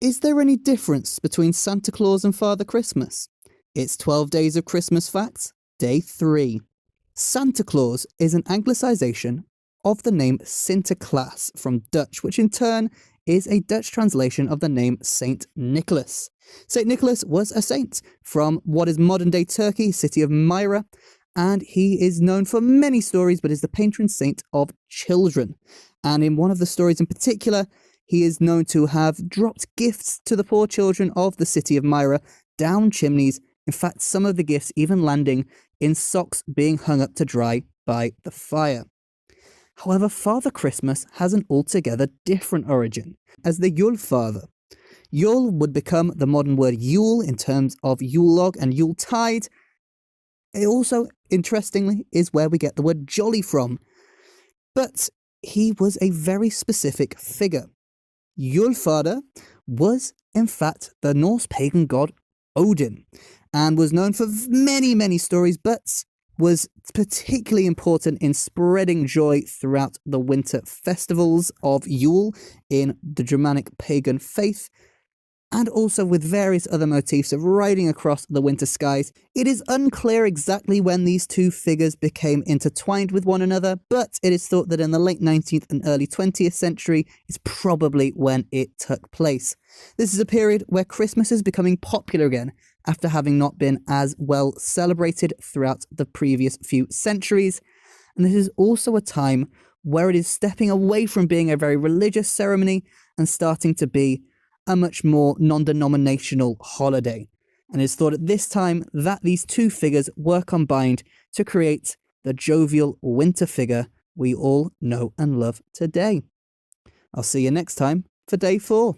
is there any difference between Santa Claus and Father Christmas? It's 12 Days of Christmas Facts, Day 3. Santa Claus is an anglicisation of the name Sinterklaas from Dutch, which in turn is a Dutch translation of the name Saint Nicholas. Saint Nicholas was a saint from what is modern-day Turkey, city of Myra, and he is known for many stories, but is the patron saint of children. And in one of the stories in particular, he is known to have dropped gifts to the poor children of the city of Myra down chimneys, in fact some of the gifts even landing in socks being hung up to dry by the fire. However, Father Christmas has an altogether different origin, as the Yule Father. Yule would become the modern word Yule in terms of Yule log and Yule tide. It also, interestingly, is where we get the word jolly from. But he was a very specific figure. Yule Father was, in fact, the Norse pagan god Odin, and was known for many, many stories, but was particularly important in spreading joy throughout the winter festivals of Yule in the Germanic pagan faith, and also with various other motifs of riding across the winter skies. It is unclear exactly when these two figures became intertwined with one another, but it is thought that in the late 19th and early 20th century is probably when it took place. This is a period where Christmas is becoming popular again, after having not been as well celebrated throughout the previous few centuries. And this is also a time where it is stepping away from being a very religious ceremony and starting to be a much more non-denominational holiday. And it's thought at this time that these two figures were combined to create the jovial winter figure we all know and love today. I'll see you next time for Day 4.